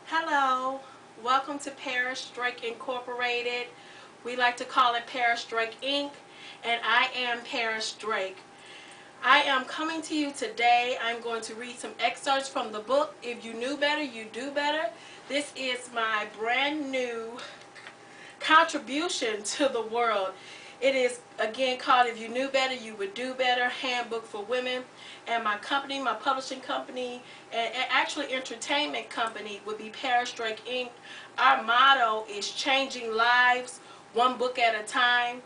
Hello, welcome to Paris Drake Incorporated. We like to call it Paris Drake Inc. and I am Paris Drake. I am coming to you today. I'm going to read some excerpts from the book, If You Knew Better, You Do Better. This is my brand new contribution to the world. It is again called If You Knew Better, You Would Do Better, Handbook for Women. And my company, my publishing company, and actually entertainment company would be Paris Drake Inc. Our motto is changing lives, one book at a time.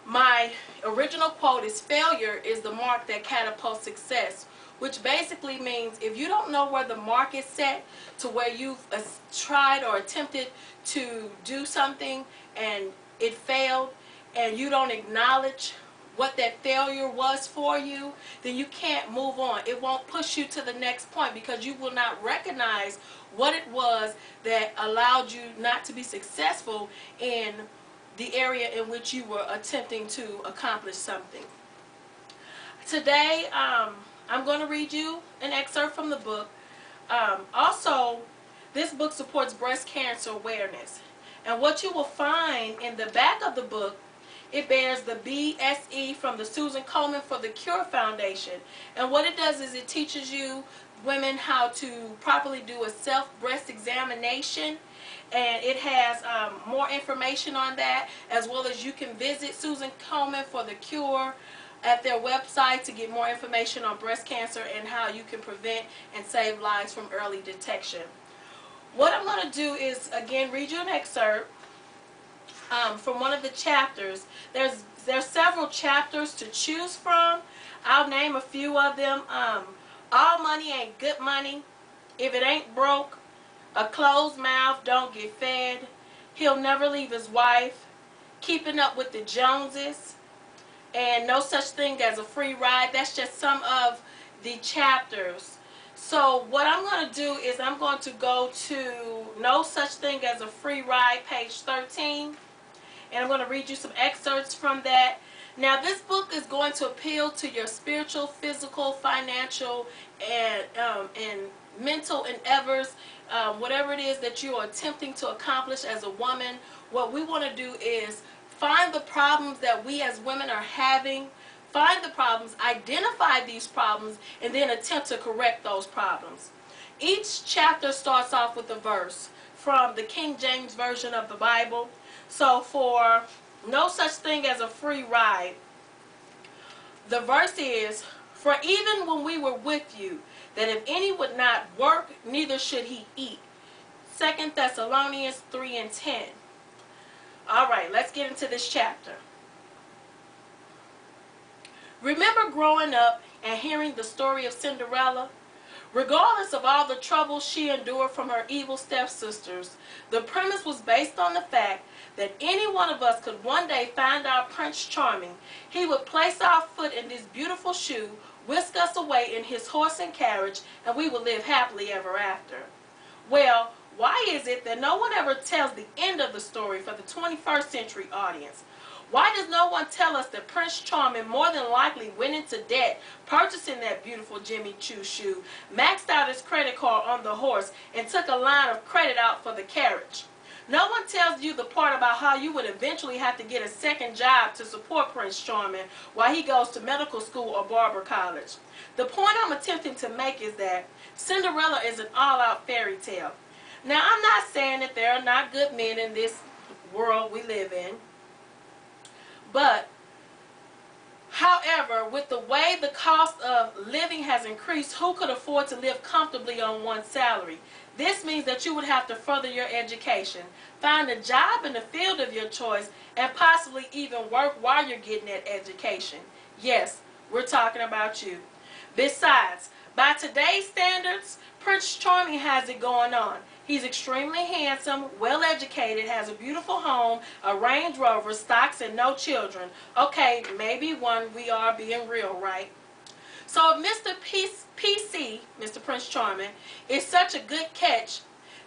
My original quote is, failure is the mark that catapults success, which basically means if you don't know where the mark is set to where you've tried or attempted to do something and it failed, and you don't acknowledge what that failure was for you, then you can't move on. It won't push you to the next point because you will not recognize what it was that allowed you not to be successful in the area in which you were attempting to accomplish something. Today, I'm going to read you an excerpt from the book. Also, this book supports breast cancer awareness. And what you will find in the back of the book, it bears the BSE from the Susan Komen for the Cure Foundation. And what it does is it teaches you women how to properly do a self-breast examination. And it has more information on that, as well as you can visit Susan Komen for the Cure at their website to get more information on breast cancer and how you can prevent and save lives from early detection. What I'm going to do is, again, read you an excerpt from one of the chapters. There's several chapters to choose from. I'll name a few of them. All money ain't good money. If it ain't broke, a closed mouth don't get fed. He'll never leave his wife. Keeping up with the Joneses. And no such thing as a free ride. That's just some of the chapters. So what I'm going to do is I'm going to go to No Such Thing as a Free Ride, page 13. And I'm going to read you some excerpts from that. Now, this book is going to appeal to your spiritual, physical, financial, and mental endeavors. Whatever it is that you are attempting to accomplish as a woman, what we want to do is find the problems that we as women are having, find the problems, identify these problems, and then attempt to correct those problems. Each chapter starts off with a verse from the King James Version of the Bible. So for No Such Thing as a Free Ride, the verse is, for even when we were with you, that if any would not work, neither should he eat. 2 Thessalonians 3:10. All right, let's get into this chapter. Remember growing up and hearing the story of Cinderella? Regardless of all the trouble she endured from her evil stepsisters, the premise was based on the fact that any one of us could one day find our Prince Charming. He would place our foot in this beautiful shoe, whisk us away in his horse and carriage, and we would live happily ever after. Well, why is it that no one ever tells the end of the story for the 21st century audience? Why does no one tell us that Prince Charming more than likely went into debt purchasing that beautiful Jimmy Choo shoe, maxed out his credit card on the horse, and took a line of credit out for the carriage? No one tells you the part about how you would eventually have to get a second job to support Prince Charming while he goes to medical school or barber college. The point I'm attempting to make is that Cinderella is an all-out fairy tale. Now, I'm not saying that there are not good men in this world we live in. But, however, with the way the cost of living has increased, who could afford to live comfortably on one salary? This means that you would have to further your education, find a job in the field of your choice, and possibly even work while you're getting that education. Yes, we're talking about you. Besides, by today's standards, Prince Charming has it going on. He's extremely handsome, well-educated, has a beautiful home, a Range Rover, stocks, and no children. Okay, maybe one. We are being real, right? So if Mr. PC, Mr. Prince Charming, is such a good catch,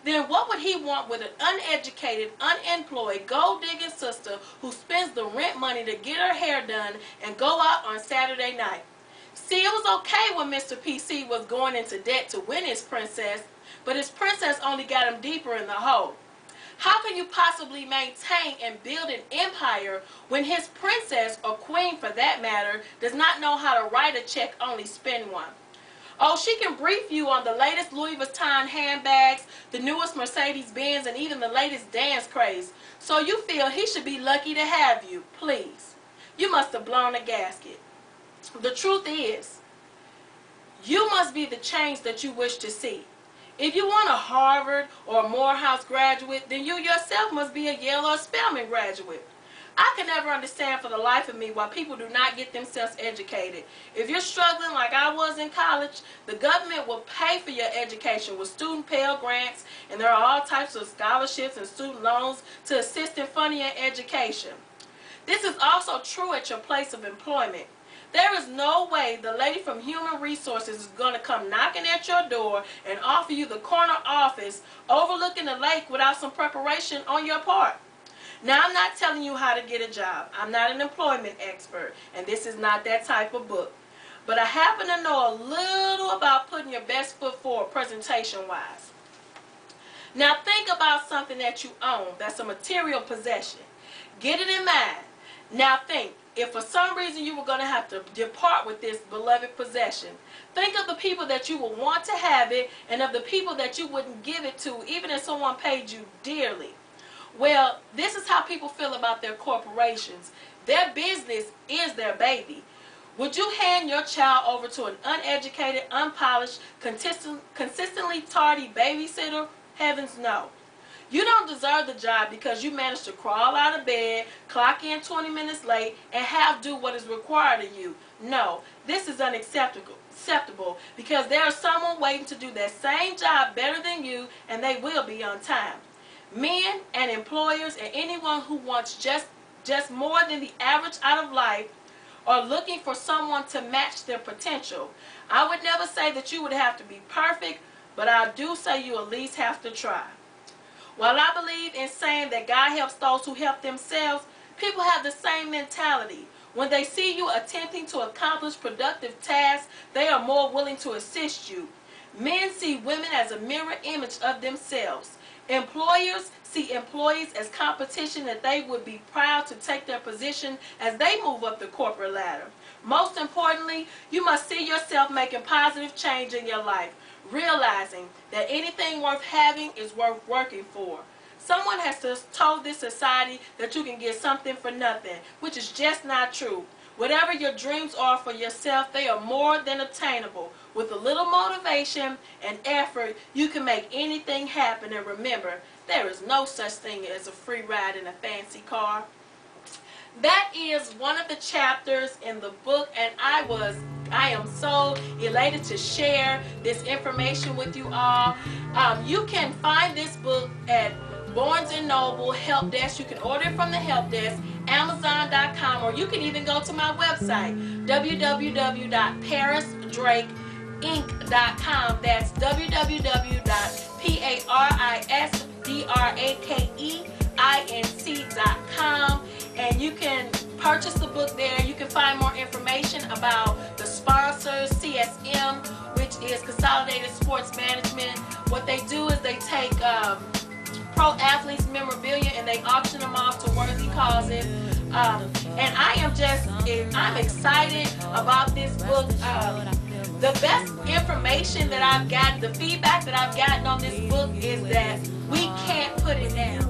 then what would he want with an uneducated, unemployed, gold-digging sister who spends the rent money to get her hair done and go out on Saturday night? See, it was okay when Mr. PC was going into debt to win his princess, but his princess only got him deeper in the hole. How can you possibly maintain and build an empire when his princess, or queen for that matter, does not know how to write a check, only spend one? Oh, she can brief you on the latest Louis Vuitton handbags, the newest Mercedes-Benz, and even the latest dance craze. So you feel he should be lucky to have you. Please. You must have blown a gasket. The truth is, you must be the change that you wish to see. If you want a Harvard or a Morehouse graduate, then you yourself must be a Yale or Spelman graduate. I can never understand for the life of me why people do not get themselves educated. If you're struggling like I was in college, the government will pay for your education with student Pell Grants, and there are all types of scholarships and student loans to assist in funding your education. This is also true at your place of employment. There is no way the lady from Human Resources is going to come knocking at your door and offer you the corner office overlooking the lake without some preparation on your part. Now, I'm not telling you how to get a job. I'm not an employment expert, and this is not that type of book. But I happen to know a little about putting your best foot forward presentation-wise. Now, think about something that you own that's a material possession. Get it in mind. Now, think, if for some reason you were going to have to depart with this beloved possession, think of the people that you would want to have it and of the people that you wouldn't give it to, even if someone paid you dearly. Well, this is how people feel about their corporations. Their business is their baby. Would you hand your child over to an uneducated, unpolished, consistently tardy babysitter? Heavens no. You don't deserve the job because you managed to crawl out of bed, clock in 20 minutes late, and half do what is required of you. No, this is unacceptable because there is someone waiting to do that same job better than you, and they will be on time. Men and employers and anyone who wants just more than the average out of life are looking for someone to match their potential. I would never say that you would have to be perfect, but I do say you at least have to try. While I believe in saying that God helps those who help themselves, people have the same mentality. When they see you attempting to accomplish productive tasks, they are more willing to assist you. Men see women as a mirror image of themselves. Employers see employees as competition that they would be proud to take their position as they move up the corporate ladder. Most importantly, you must see yourself making positive change in your life, realizing that anything worth having is worth working for. Someone has told this society that you can get something for nothing, which is just not true. Whatever your dreams are for yourself, they are more than attainable. With a little motivation and effort, you can make anything happen. And remember, there is no such thing as a free ride in a fancy car. That is one of the chapters in the book, and I am so elated to share this information with you all. You can find this book at Barnes & Noble Help Desk. You can order it from the Help Desk, Amazon.com, or you can even go to my website, www.parisdrakeinc.com. That's www.parisdrakeinc.com. And you can purchase the book there. You can find more information about the sponsors, CSM, which is Consolidated Sports Management. What they do is they take pro athletes memorabilia and they auction them off to worthy causes. And I'm excited about this book. The best information that I've gotten, the feedback that I've gotten on this book is that we can't put it down.